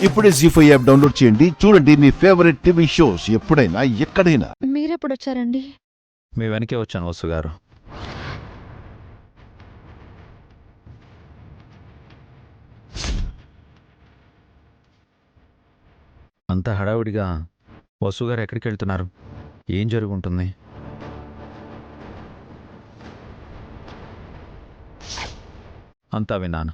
ఇప్పుడే జీ5 app download చేయండి. చూడండి మీ ఫేవరెట్ టీవీ షోస్ ఎప్పుడైనా ఎక్కడైనా. మీరెప్పుడు వచ్చారండి? మీ వెనకే వచ్చాను వసు గారు. అంత హడావుడిగా వసు గారు ఎక్కడికి వెళ్తున్నారు? ఏం జరుగుంటుంది? అంతా విన్నాను.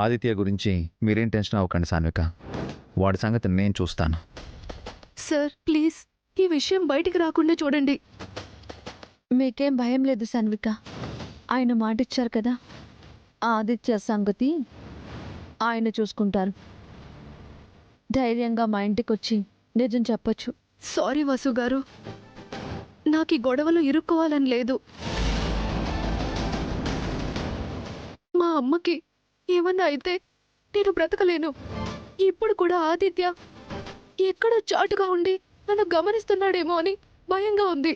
ఆదిత్య గురించి మీరేం టెన్షన్ అవ్వకండి సాన్విక. వాడి సంగతి నేను చూస్తాను. సార్ ప్లీజ్ ఈ విషయం బయటికి రాకుండా చూడండి. మీకేం భయం లేదు సాన్విక. ఆయన మాటిచ్చారు కదా, ఆదిత్య సంగతి ఆయన చూసుకుంటారు. ధైర్యంగా మా ఇంటికి వచ్చి నిజం చెప్పొచ్చు. సారీ వసు గారు, నాకు ఈ గొడవలు ఇరుక్కోవాలని లేదు. మా అమ్మకి ఏమన్నా అయితే నేను బ్రతకలేను. ఇప్పుడు కూడా ఆదిత్య ఎక్కడో చాటుగా ఉండి నన్ను గమనిస్తున్నాడేమో అని భయంగా ఉంది.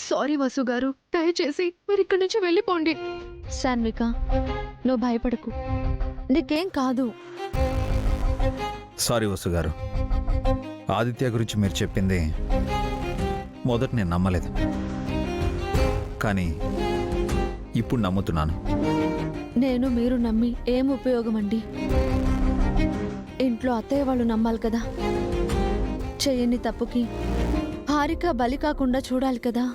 సారీ వసు గారు, దయచేసి మీరు ఇక్కడి నుంచి వెళ్ళిపోండి. సాన్విక, నువ్వు భయపడకు, నీకేం కాదు. సారీ వసు గారు, ఆదిత్య గురించి మీరు చెప్పింది మొదట నేను నమ్మలేదు, కానీ ఇప్పుడు నమ్ముతున్నాను. నేను మీరు నమ్మి ఏం ఉపయోగం అండి? ఇంట్లో అత్తయ్య వాళ్ళు నమ్మాలి కదా. చెయ్యని తప్పుకి హారిక బలి కాకుండా చూడాలి కదా.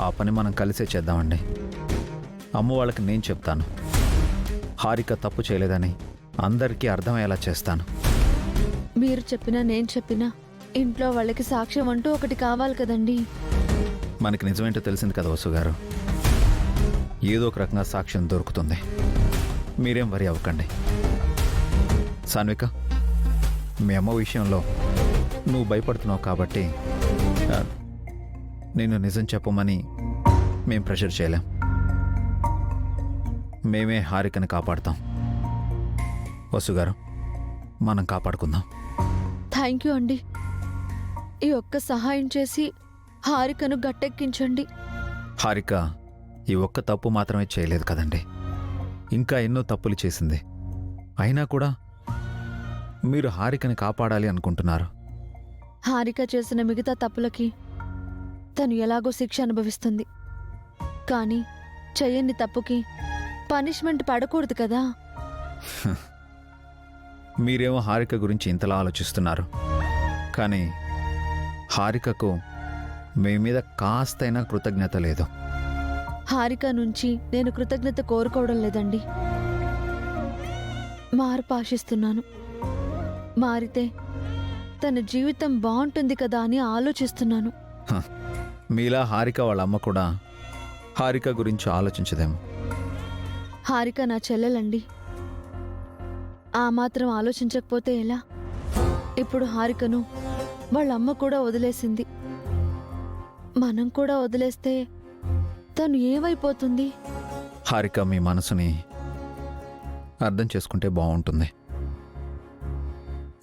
ఆ పని మనం కలిసే చేద్దామండి. అమ్మ వాళ్ళకి నేను చెప్తాను, హారిక తప్పు చేయలేదని అందరికీ అర్థమయ్యేలా చేస్తాను. మీరు చెప్పినా నేను చెప్పినా ఇంట్లో వాళ్ళకి సాక్ష్యం అంటూ ఒకటి కావాలి కదండి. మనకి నిజమేంటో తెలిసింది కదా వసు గారు, ఏదో ఒక రకంగా సాక్ష్యం దొరుకుతుంది. మీరేం వరి అవ్వకండి. సాన్విక, మీ అమ్మ విషయంలో నువ్వు భయపడుతున్నావు కాబట్టి నేను నిజం చెప్పమని మేం ప్రెషర్ చేయలేం. మేమే హారికని కాపాడుతాం. వసు గారు, మనం కాపాడుకుందాం. థ్యాంక్ యూ అండి. ఈ ఒక్క సహాయం చేసి హారికను గట్టెక్కించండి. హారిక ఈ ఒక్క తప్పు మాత్రమే చేయలేదు కదండి, ఇంకా ఎన్నో తప్పులు చేసింది. అయినా కూడా మీరు హారికని కాపాడాలి అనుకుంటున్నారు. హారిక చేసిన మిగతా తప్పులకి తను ఎలాగో శిక్ష అనుభవిస్తుంది, కానీ చెయ్యని తప్పుకి పనిష్మెంట్ పడకూడదు కదా. మీరేమో హారిక గురించి ఇంతలా ఆలోచిస్తున్నారు, కానీ హారికకు మీ మీద కాస్తైనా కృతజ్ఞత లేదు. హారిక నుంచి నేను కృతజ్ఞత కోరుకోవడం లేదండి, మార్పు ఆశిస్తున్నాను. మారితే తన జీవితం బాగుంటుంది కదా అని ఆలోచిస్తున్నాను. మీలా హారిక వాళ్ళ అమ్మ కూడా హారిక గురించి ఆలోచించదేమో. హారిక నా చెల్లెలండి, ఆ మాత్రం ఆలోచించకపోతే ఎలా? ఇప్పుడు హారికను వాళ్ళ అమ్మ కూడా వదిలేసింది, మనం కూడా వదిలేస్తే తను ఏమైపోతుంది? హారిక మీ మనసుని అర్థం చేసుకుంటే బాగుంటుంది.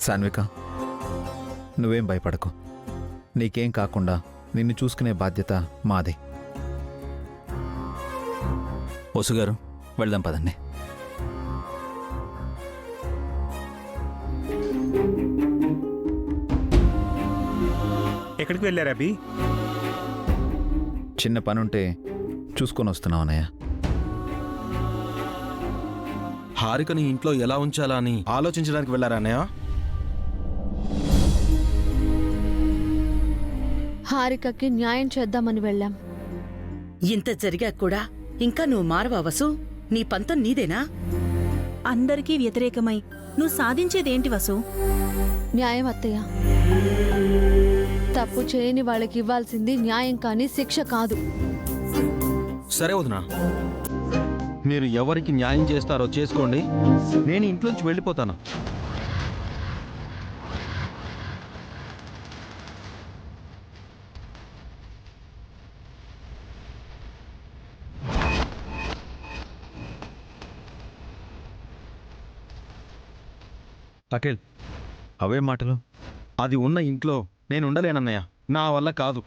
సాన్విక, నువ్వేం భయపడకు. నీకేం కాకుండా నిన్ను చూసుకునే బాధ్యత మాది. వసు గారు, వెళ్దాం పదండి. ఎక్కడికి వెళ్ళారు అభి? చిన్న పనుంటే చూసుకొని వస్తున్నావు అన్నయ్య. హారికని ఇంట్లో ఎలా ఉంచాలా అని ఆలోచించడానికి వెళ్ళారా అన్నయ్య? హారికకి న్యాయం చేద్దామని వెళ్ళాం. ఇంత జరిగా కూడా ఇంకా నువ్వు మారవా వసు? నీ పంతం నీదేనా? అందరికీ వ్యతిరేకమై నువ్వు సాధించేదేంటి వసు? న్యాయం అత్తయ్య. తప్పు చేయని వాళ్ళకి ఇవ్వాల్సింది న్యాయం కానీ శిక్ష కాదు. సరే వదినా, మీరు ఎవరికి న్యాయం చేస్తారో చేసుకోండి, నేను ఇంట్లోంచి వెళ్ళిపోతాను. అఖిల్, అవే మాటలు. అది ఉన్న ఇంట్లో నేను ఉండలేనన్నయ్య. నా వల్ల కాదు.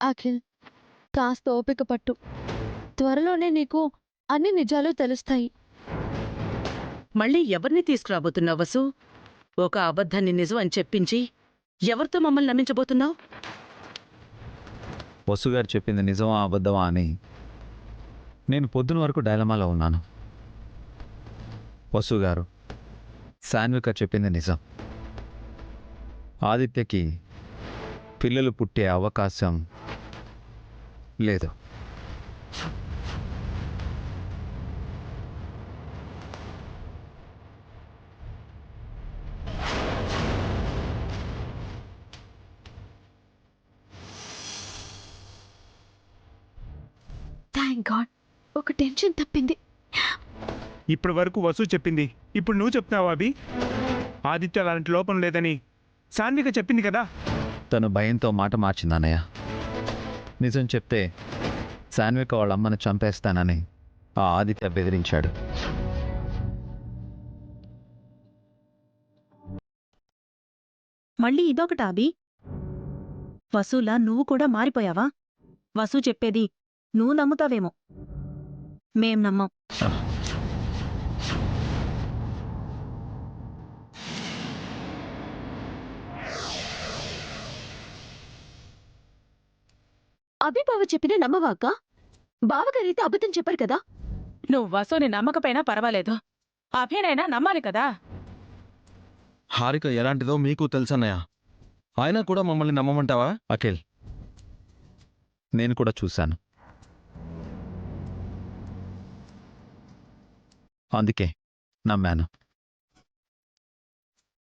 అఖిల్, కాస్త ఓపిక పట్టు. త్వరలోనే నీకు అన్ని నిజాలు తెలుస్తాయి. మళ్ళీ ఎవరిని తీసుకురాబోతున్నావు వసు? ఒక అబద్ధాన్ని నిజం అని చెప్పించి ఎవరితో మమ్మల్ని నమ్మించబోతున్నావు? వసు గారు చెప్పింది నిజమా అబద్ధమా అని నేను పొద్దున వరకు డైలమాలో ఉన్నాను. వసు గారు, సాన్విక చెప్పింది నిజం. ఆదిత్యకి పిల్లలు పుట్టే అవకాశం లేదు. థ్యాంక్ గాడ్, ఒక టెన్షన్ తప్పింది. ఇప్పటి వరకు వసు చెప్పింది ఇప్పుడు నువ్వు చెప్తున్నావా అభి? ఆదిత్య అలాంటి లోపం లేదని సాన్విక చెప్పింది కదా. తను భయంతో మాట మార్చింది అన్నయ్య. నిజం చెప్తే సాన్విక వాళ్ళ అమ్మని చంపేస్తానని ఆ ఆదిత్య బెదిరించాడు. మళ్ళీ ఇదొకటా అభి? వసూలా నువ్వు కూడా మారిపోయావా? వసు చెప్పేది నువ్వు నమ్ముతావేమో, మేం నమ్మం. అభి బావ చెప్పిన నమ్మవాక? బావగారైతే అబద్ధం చెప్పారు కదా. నువ్వు వసుని నమ్మకపోయినా పర్వాలేదు, అభినైనా నమ్మాలి కదా. హారిక ఎలాంటిదో మీకు తెలుసన్నయ్య. అయినా కూడా మమ్మల్ని నమ్మమంటావా? అఖిల్, నేను కూడా చూశాను. అందుకే నమ్మాను.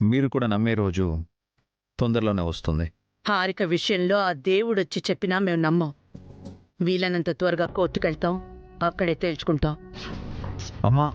మీరు కూడా నమ్మే రోజు తొందరలోనే వస్తుంది. హారిక విషయంలో ఆ దేవుడొచ్చి చెప్పినా మేము నమ్మం. వీలైనంత త్వరగా కోర్టుకెళ్తాం, అక్కడే తేల్చుకుంటాం. అమ్మా,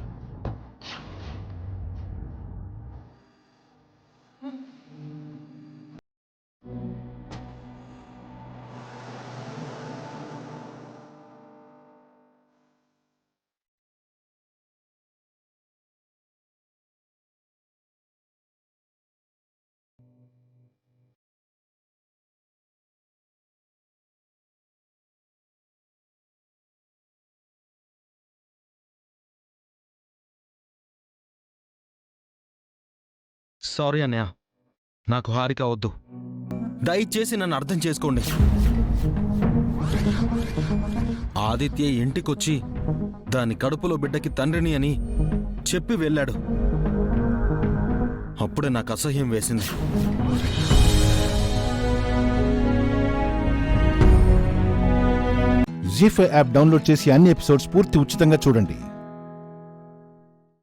సారీ అన్నయ్య, నాకు హారిక వద్దు. దయచేసి నన్ను అర్థం చేసుకోండి. ఆదిత్య ఇంటికొచ్చి దాని కడుపులో బిడ్డకి తండ్రిని అని చెప్పి వెళ్ళాడు. అప్పుడే నాకు అసహ్యం వేసింది. జీ5 యాప్ డౌన్లోడ్ చేసి అన్ని ఎపిసోడ్స్ పూర్తి ఉచితంగా చూడండి.